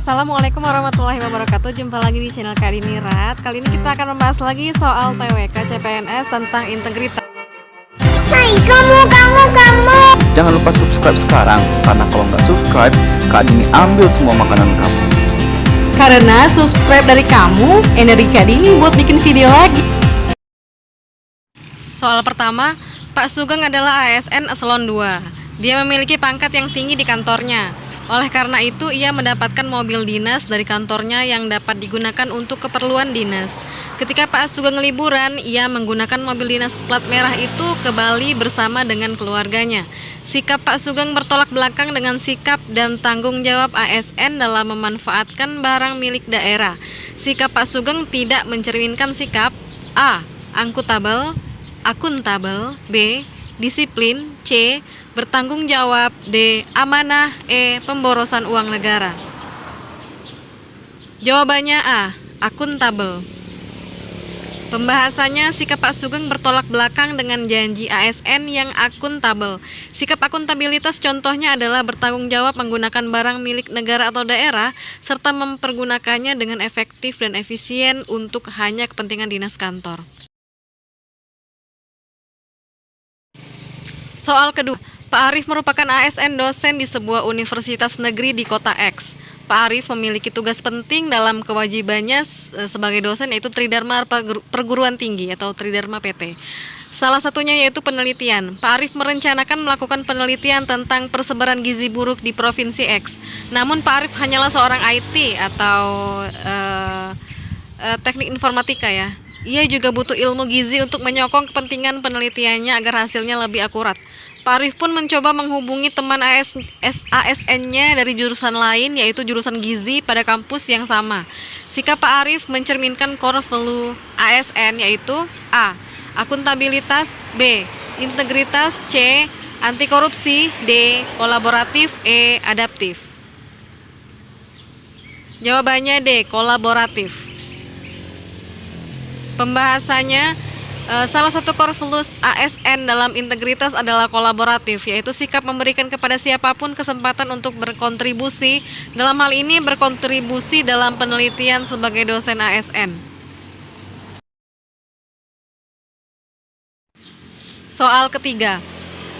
Assalamualaikum warahmatullahi wabarakatuh. Jumpa lagi di channel Kak Dini Rat. Kali ini kita akan membahas lagi soal TWK CPNS tentang integritas. Hai kamu. Jangan lupa subscribe sekarang, karena kalau nggak subscribe, Kak Dini ambil semua makanan kamu. Karena subscribe dari kamu, energi Kak Dini buat bikin video lagi. Soal pertama, Pak Sugeng adalah ASN eselon 2. Dia memiliki pangkat yang tinggi di kantornya. Oleh karena itu, ia mendapatkan mobil dinas dari kantornya yang dapat digunakan untuk keperluan dinas. Ketika Pak Sugeng liburan, ia menggunakan mobil dinas plat merah itu ke Bali bersama dengan keluarganya. Sikap Pak Sugeng bertolak belakang dengan sikap dan tanggung jawab ASN dalam memanfaatkan barang milik daerah. Sikap Pak Sugeng tidak mencerminkan sikap A. Akuntabel, B. Disiplin, C. Bertanggung jawab, D. Amanah, E. Pemborosan uang negara. Jawabannya A. Akuntabel. Pembahasannya, sikap Pak Sugeng bertolak belakang dengan janji ASN yang akuntabel. Sikap akuntabilitas contohnya adalah bertanggung jawab menggunakan barang milik negara atau daerah, serta mempergunakannya dengan efektif dan efisien untuk hanya kepentingan dinas kantor. Soal kedua, Pak Arief merupakan ASN dosen di sebuah universitas negeri di kota X. Pak Arief memiliki tugas penting dalam kewajibannya sebagai dosen, yaitu Tridharma Perguruan Tinggi atau Tridharma PT. Salah satunya yaitu penelitian. Pak Arief merencanakan melakukan penelitian tentang persebaran gizi buruk di Provinsi X. Namun Pak Arief hanyalah seorang IT atau teknik informatika ya. Ia juga butuh ilmu gizi untuk menyokong kepentingan penelitiannya agar hasilnya lebih akurat. Pak Arief pun mencoba menghubungi teman ASN-nya dari jurusan lain, yaitu jurusan gizi pada kampus yang sama. Sikap Pak Arief mencerminkan core value ASN, yaitu A. Akuntabilitas, B. Integritas, C. Anti korupsi, D. Kolaboratif, E. Adaptif. Jawabannya D. Kolaboratif. Pembahasannya, salah satu core values ASN dalam integritas adalah kolaboratif, yaitu sikap memberikan kepada siapapun kesempatan untuk berkontribusi, dalam hal ini berkontribusi dalam penelitian sebagai dosen ASN. Soal ketiga,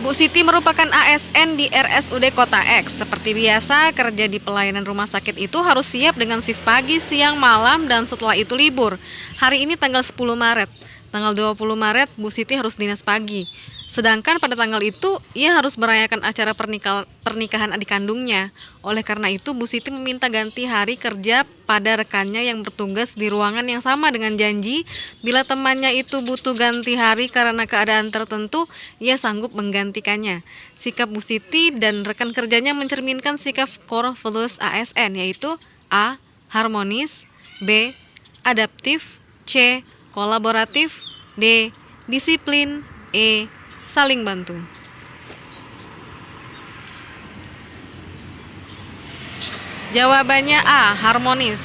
Bu Siti merupakan ASN di RSUD Kota X. Seperti biasa, kerja di pelayanan rumah sakit itu harus siap dengan shift pagi, siang, malam, dan setelah itu libur. Hari ini tanggal 10 Maret. Tanggal 20 Maret, Bu Siti harus dinas pagi. Sedangkan pada tanggal itu, ia harus merayakan acara pernikahan adik kandungnya. Oleh karena itu, Bu Siti meminta ganti hari kerja pada rekannya yang bertugas di ruangan yang sama dengan janji. Bila temannya itu butuh ganti hari karena keadaan tertentu, ia sanggup menggantikannya. Sikap Bu Siti dan rekan kerjanya mencerminkan sikap core values ASN, yaitu A. Harmonis, B. Adaptif, C. Kolaboratif, D. Disiplin, E. Saling bantu. Jawabannya A. Harmonis.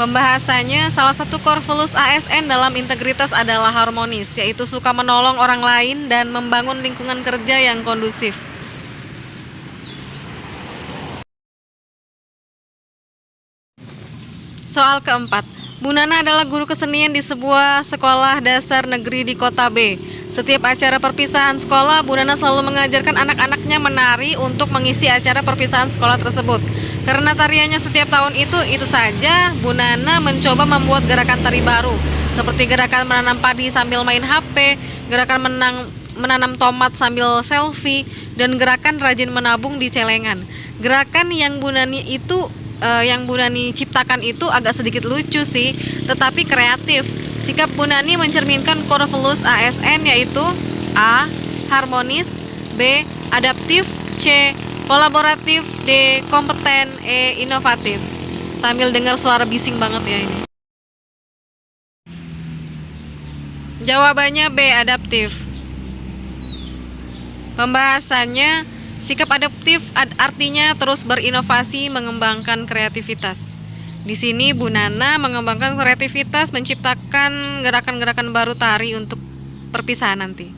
Pembahasannya, salah satu core values ASN dalam integritas adalah harmonis, yaitu suka menolong orang lain dan membangun lingkungan kerja yang kondusif. Soal keempat, Bu Nana adalah guru kesenian di sebuah sekolah dasar negeri di kota B. Setiap acara perpisahan sekolah, Bu Nana selalu mengajarkan anak-anaknya menari untuk mengisi acara perpisahan sekolah tersebut. Karena tariannya setiap tahun itu saja, Bu Nana mencoba membuat gerakan tari baru, seperti gerakan menanam padi sambil main HP, gerakan menanam tomat sambil selfie, dan gerakan rajin menabung di celengan. Gerakan yang Bu Nani ciptakan itu agak sedikit lucu sih, tetapi kreatif. Sikap Bu Nani mencerminkan core values ASN, yaitu A. Harmonis, B. Adaptif, C. Kolaboratif, D. Kompeten, E. Inovatif. Sambil dengar suara bising banget ya ini. Jawabannya B. Adaptif. Pembahasannya, sikap adaptif artinya terus berinovasi, mengembangkan kreativitas. Di sini Bu Nana mengembangkan kreativitas, menciptakan gerakan-gerakan baru tari untuk perpisahan nanti.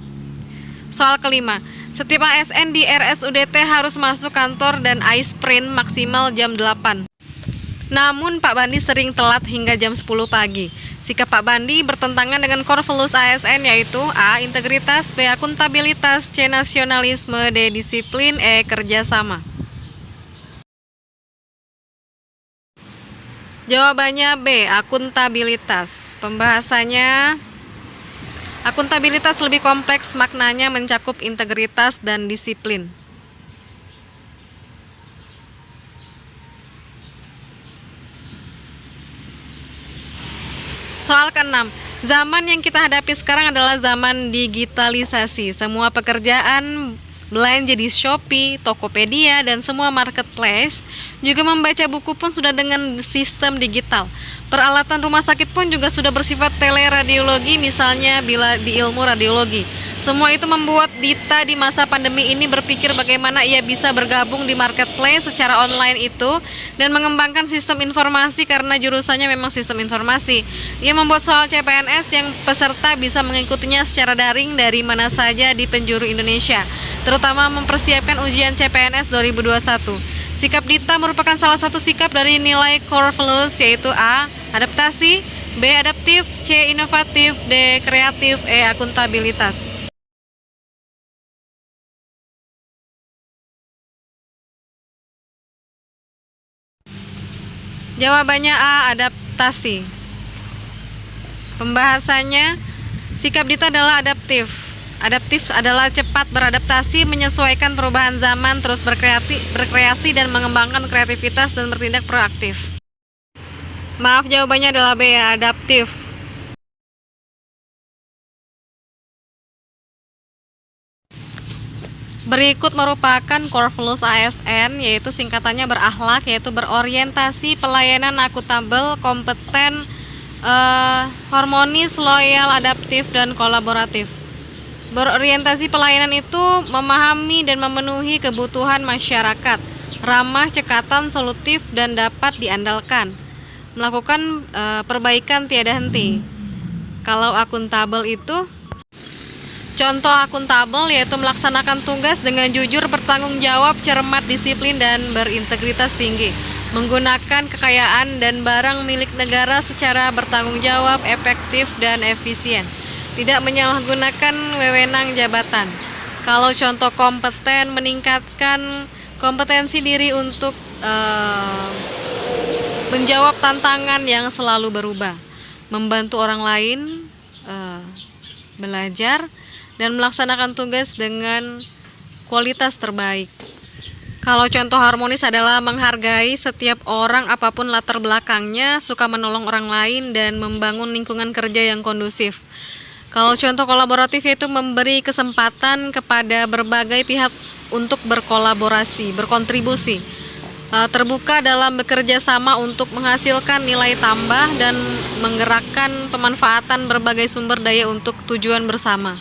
Soal kelima, Setiap ASN di RSUD T harus masuk kantor dan sprint maksimal jam 8. Namun Pak Bandi sering telat hingga jam 10 pagi. Sikap Pak Bandi bertentangan dengan core values ASN, yaitu A. Integritas, B. Akuntabilitas, C. Nasionalisme, D. Disiplin, E. Kerjasama. Jawabannya B. Akuntabilitas. Pembahasannya, akuntabilitas lebih kompleks, maknanya mencakup integritas dan disiplin. Soal ke-6, zaman yang kita hadapi sekarang adalah zaman digitalisasi. Semua pekerjaan belanja di Shopee, Tokopedia, dan semua marketplace, juga membaca buku pun sudah dengan sistem digital. Peralatan rumah sakit pun juga sudah bersifat teleradiologi, misalnya bila di ilmu radiologi. Semua itu membuat Dita di masa pandemi ini berpikir bagaimana ia bisa bergabung di marketplace secara online itu dan mengembangkan sistem informasi karena jurusannya memang sistem informasi. Ia membuat soal CPNS yang peserta bisa mengikutinya secara daring dari mana saja di penjuru Indonesia, terutama mempersiapkan ujian CPNS 2021. Sikap Dita merupakan salah satu sikap dari nilai core values, yaitu A. Adaptasi, B. Adaptif, C. Inovatif, D. Kreatif, E. Akuntabilitas. Jawabannya A. Adaptasi. Pembahasannya, sikap Dita adalah adaptif. Adaptif adalah cepat beradaptasi, menyesuaikan perubahan zaman, terus berkreasi dan mengembangkan kreativitas dan bertindak proaktif. Maaf, jawabannya adalah B, ya, adaptif. Berikut merupakan core values ASN, yaitu singkatannya berakhlak, yaitu berorientasi, pelayanan, akuntabel, kompeten, harmonis, loyal, adaptif, dan kolaboratif. Berorientasi pelayanan itu memahami dan memenuhi kebutuhan masyarakat, ramah, cekatan, solutif, dan dapat diandalkan. Melakukan perbaikan tiada henti. Kalau akuntabel itu, contoh akuntabel yaitu melaksanakan tugas dengan jujur, bertanggung jawab, cermat, disiplin, dan berintegritas tinggi. Menggunakan kekayaan dan barang milik negara secara bertanggung jawab, efektif, dan efisien. Tidak menyalahgunakan wewenang jabatan. Kalau contoh kompeten, meningkatkan kompetensi diri untuk menjawab tantangan yang selalu berubah, membantu orang lain belajar, dan melaksanakan tugas dengan kualitas terbaik. Kalau contoh harmonis adalah menghargai setiap orang apapun latar belakangnya, suka menolong orang lain, dan membangun lingkungan kerja yang kondusif. Kalau contoh kolaboratif yaitu memberi kesempatan kepada berbagai pihak untuk berkolaborasi, berkontribusi, terbuka dalam bekerja sama untuk menghasilkan nilai tambah dan menggerakkan pemanfaatan berbagai sumber daya untuk tujuan bersama.